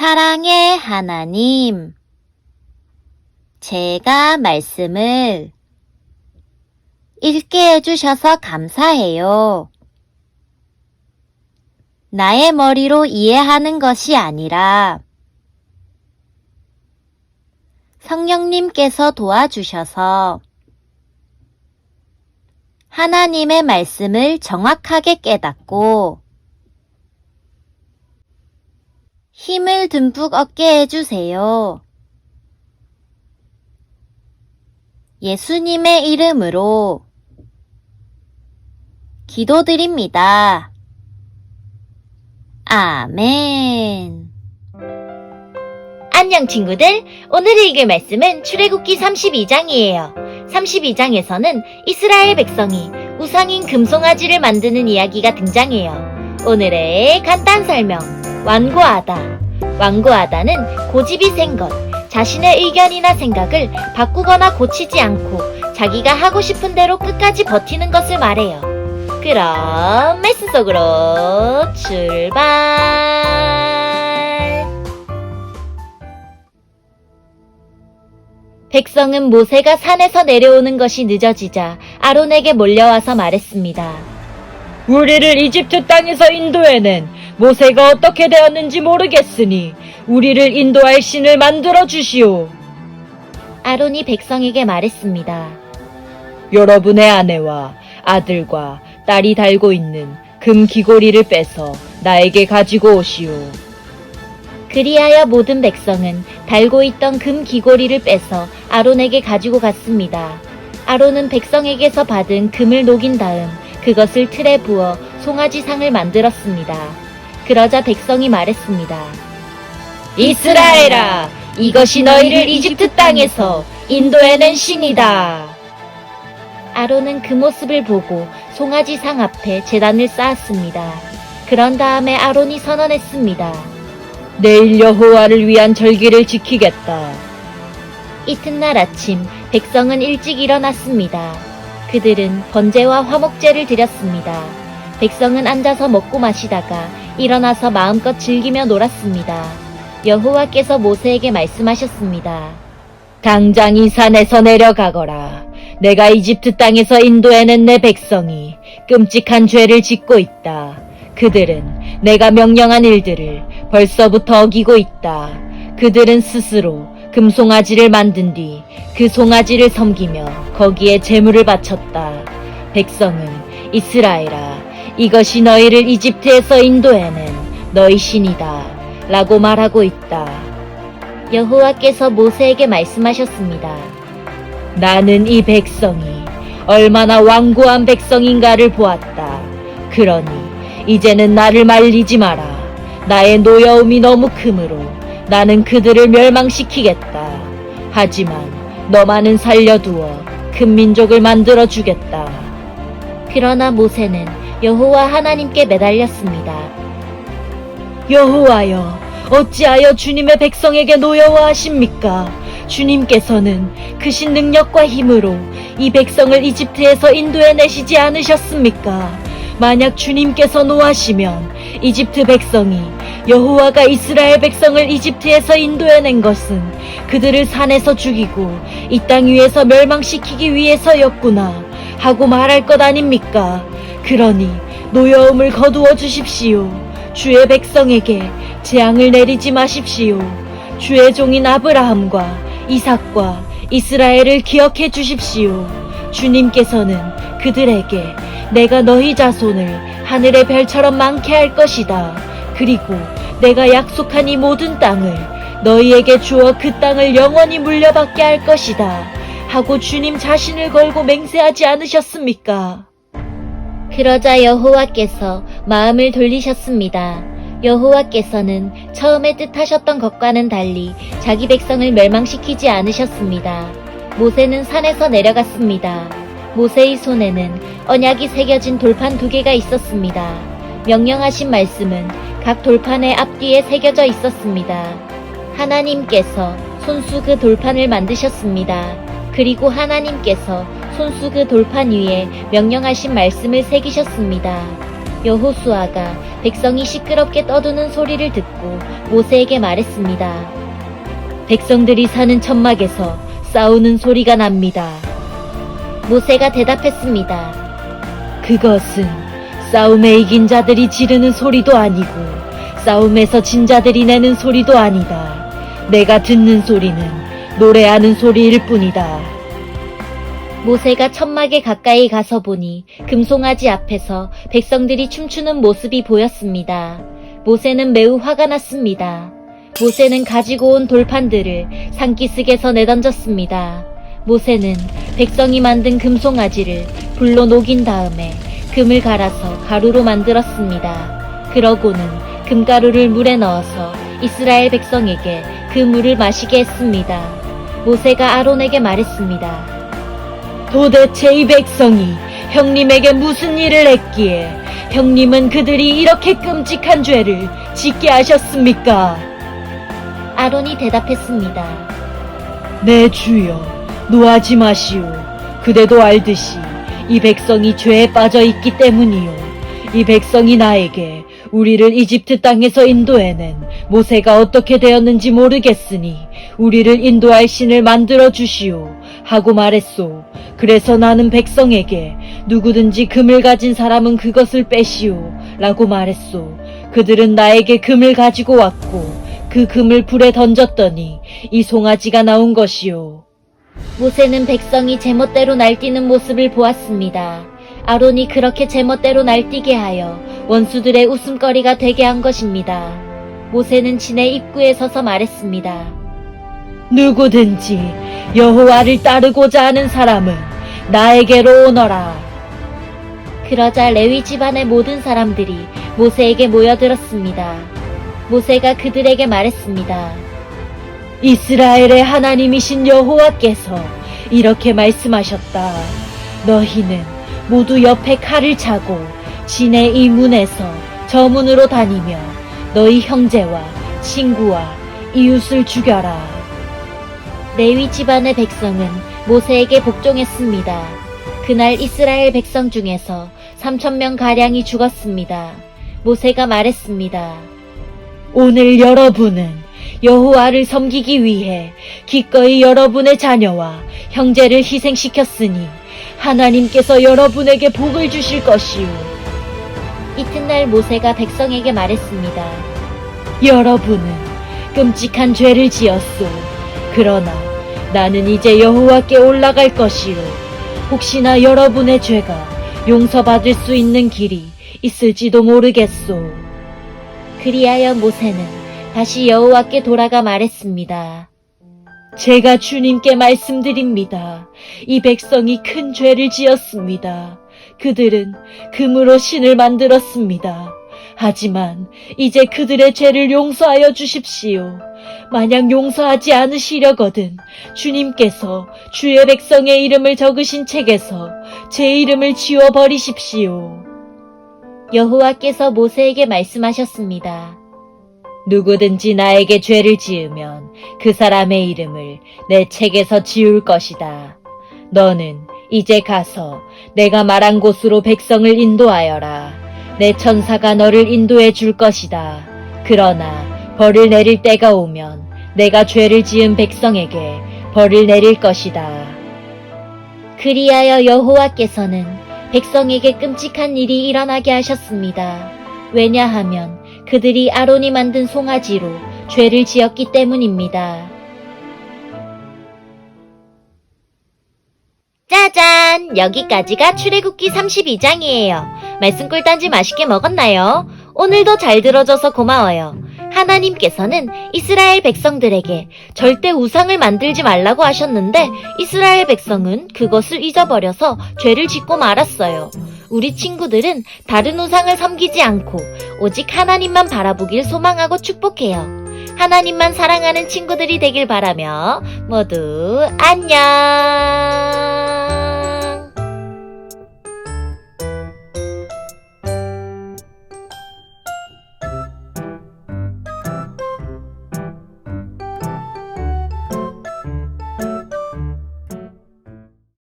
사랑의 하나님, 제가 말씀을 읽게 해주셔서 감사해요. 나의 머리로 이해하는 것이 아니라 성령님께서 도와주셔서 하나님의 말씀을 정확하게 깨닫고 힘을 듬뿍 얻게 해주세요. 예수님의 이름으로 기도드립니다. 아멘. 안녕 친구들, 오늘 읽을 말씀은 출애굽기 32장이에요. 32장에서는 이스라엘 백성이 우상인 금송아지를 만드는 이야기가 등장해요. 오늘의 간단 설명. 완고하다. 완고하다는 고집이 센 것, 자신의 의견이나 생각을 바꾸거나 고치지 않고 자기가 하고 싶은 대로 끝까지 버티는 것을 말해요. 그럼 말씀 속으로 출발! 백성은 모세가 산에서 내려오는 것이 늦어지자 아론에게 몰려와서 말했습니다. 우리를 이집트 땅에서 인도해낸 모세가 어떻게 되었는지 모르겠으니 우리를 인도할 신을 만들어 주시오. 아론이 백성에게 말했습니다. 여러분의 아내와 아들과 딸이 달고 있는 금 귀고리를 빼서 나에게 가지고 오시오. 그리하여 모든 백성은 달고 있던 금 귀고리를 빼서 아론에게 가지고 갔습니다. 아론은 백성에게서 받은 금을 녹인 다음 그것을 틀에 부어 송아지상을 만들었습니다. 그러자 백성이 말했습니다. 이스라엘아, 이것이 너희를 이집트 땅에서 인도해낸 신이다. 아론은 그 모습을 보고 송아지상 앞에 제단을 쌓았습니다. 그런 다음에 아론이 선언했습니다. 내일 여호와를 위한 절기를 지키겠다. 이튿날 아침 백성은 일찍 일어났습니다. 그들은 번제와 화목제를 드렸습니다. 백성은 앉아서 먹고 마시다가 일어나서 마음껏 즐기며 놀았습니다. 여호와께서 모세에게 말씀하셨습니다. 당장 이 산에서 내려가거라. 내가 이집트 땅에서 인도해낸 내 백성이 끔찍한 죄를 짓고 있다. 그들은 내가 명령한 일들을 벌써부터 어기고 있다. 그들은 스스로 금송아지를 만든 뒤 그 송아지를 섬기며 거기에 제물을 바쳤다. 백성은 이스라엘아, 이것이 너희를 이집트에서 인도해낸 너희 신이다 라고 말하고 있다. 여호와께서 모세에게 말씀하셨습니다. 나는 이 백성이 얼마나 완고한 백성인가를 보았다. 그러니 이제는 나를 말리지 마라. 나의 노여움이 너무 크므로 나는 그들을 멸망시키겠다. 하지만 너만은 살려두어 큰 민족을 만들어주겠다. 그러나 모세는 여호와 하나님께 매달렸습니다. 여호와여, 어찌하여 주님의 백성에게 노여워하십니까? 주님께서는 크신 능력과 힘으로 이 백성을 이집트에서 인도해내시지 않으셨습니까? 만약 주님께서 노하시면 이집트 백성이 여호와가 이스라엘 백성을 이집트에서 인도해낸 것은 그들을 산에서 죽이고 이 땅 위에서 멸망시키기 위해서였구나 하고 말할 것 아닙니까? 그러니 노여움을 거두어 주십시오. 주의 백성에게 재앙을 내리지 마십시오. 주의 종인 아브라함과 이삭과 이스라엘을 기억해 주십시오. 주님께서는 그들에게 내가 너희 자손을 하늘의 별처럼 많게 할 것이다. 그리고 내가 약속한 이 모든 땅을 너희에게 주어 그 땅을 영원히 물려받게 할 것이다. 하고 주님 자신을 걸고 맹세하지 않으셨습니까? 그러자 여호와께서 마음을 돌리셨습니다. 여호와께서는 처음에 뜻하셨던 것과는 달리 자기 백성을 멸망시키지 않으셨습니다. 모세는 산에서 내려갔습니다. 모세의 손에는 언약이 새겨진 돌판 2개가 있었습니다. 명령하신 말씀은 각 돌판의 앞뒤에 새겨져 있었습니다. 하나님께서 손수 그 돌판을 만드셨습니다. 그리고 하나님께서 손수 그 돌판 위에 명령하신 말씀을 새기셨습니다. 여호수아가 백성이 시끄럽게 떠드는 소리를 듣고 모세에게 말했습니다. 백성들이 사는 천막에서 싸우는 소리가 납니다. 모세가 대답했습니다. 그것은 싸움에 이긴 자들이 지르는 소리도 아니고 싸움에서 진 자들이 내는 소리도 아니다. 내가 듣는 소리는 노래하는 소리일 뿐이다. 모세가 천막에 가까이 가서 보니 금송아지 앞에서 백성들이 춤추는 모습이 보였습니다. 모세는 매우 화가 났습니다. 모세는 가지고 온 돌판들을 산기슭에서 내던졌습니다. 모세는 백성이 만든 금송아지를 불로 녹인 다음에 금을 갈아서 가루로 만들었습니다. 그러고는 금가루를 물에 넣어서 이스라엘 백성에게 그 물을 마시게 했습니다. 모세가 아론에게 말했습니다. 도대체 이 백성이 형님에게 무슨 일을 했기에 형님은 그들이 이렇게 끔찍한 죄를 짓게 하셨습니까? 아론이 대답했습니다. 내 주여, 노하지 마시오. 그대도 알듯이 이 백성이 죄에 빠져 있기 때문이요. 이 백성이 나에게 우리를 이집트 땅에서 인도해낸 모세가 어떻게 되었는지 모르겠으니 우리를 인도할 신을 만들어 주시오 하고 말했소. 그래서 나는 백성에게 누구든지 금을 가진 사람은 그것을 빼시오 라고 말했소. 그들은 나에게 금을 가지고 왔고 그 금을 불에 던졌더니 이 송아지가 나온 것이오. 모세는 백성이 제멋대로 날뛰는 모습을 보았습니다. 아론이 그렇게 제멋대로 날뛰게 하여 원수들의 웃음거리가 되게 한 것입니다. 모세는 진의 입구에 서서 말했습니다. 누구든지 여호와를 따르고자 하는 사람은 나에게로 오너라. 그러자 레위 집안의 모든 사람들이 모세에게 모여들었습니다. 모세가 그들에게 말했습니다. 이스라엘의 하나님이신 여호와께서 이렇게 말씀하셨다. 너희는 모두 옆에 칼을 차고 진의 이 문에서 저 문으로 다니며 너희 형제와 친구와 이웃을 죽여라. 레위 집안의 백성은 모세에게 복종했습니다. 그날 이스라엘 백성 중에서 3,000명 가량이 죽었습니다. 모세가 말했습니다. 오늘 여러분은 여호와를 섬기기 위해 기꺼이 여러분의 자녀와 형제를 희생시켰으니 하나님께서 여러분에게 복을 주실 것이요. 이튿날 모세가 백성에게 말했습니다. 여러분은 끔찍한 죄를 지었소. 그러나 나는 이제 여호와께 올라갈 것이요. 혹시나 여러분의 죄가 용서받을 수 있는 길이 있을지도 모르겠소. 그리하여 모세는 다시 여호와께 돌아가 말했습니다. 제가 주님께 말씀드립니다. 이 백성이 큰 죄를 지었습니다. 그들은 금으로 신을 만들었습니다. 하지만 이제 그들의 죄를 용서하여 주십시오. 만약 용서하지 않으시려거든 주님께서 주의 백성의 이름을 적으신 책에서 제 이름을 지워버리십시오. 여호와께서 모세에게 말씀하셨습니다. 누구든지 나에게 죄를 지으면 그 사람의 이름을 내 책에서 지울 것이다. 너는 이제 가서 내가 말한 곳으로 백성을 인도하여라. 내 천사가 너를 인도해 줄 것이다. 그러나 벌을 내릴 때가 오면 내가 죄를 지은 백성에게 벌을 내릴 것이다. 그리하여 여호와께서는 백성에게 끔찍한 일이 일어나게 하셨습니다. 왜냐하면 그들이 아론이 만든 송아지로 죄를 지었기 때문입니다. 짜잔! 여기까지가 출애굽기 32장이에요. 말씀 꿀단지 맛있게 먹었나요? 오늘도 잘 들어줘서 고마워요. 하나님께서는 이스라엘 백성들에게 절대 우상을 만들지 말라고 하셨는데 이스라엘 백성은 그것을 잊어버려서 죄를 짓고 말았어요. 우리 친구들은 다른 우상을 섬기지 않고 오직 하나님만 바라보길 소망하고 축복해요. 하나님만 사랑하는 친구들이 되길 바라며 모두 안녕!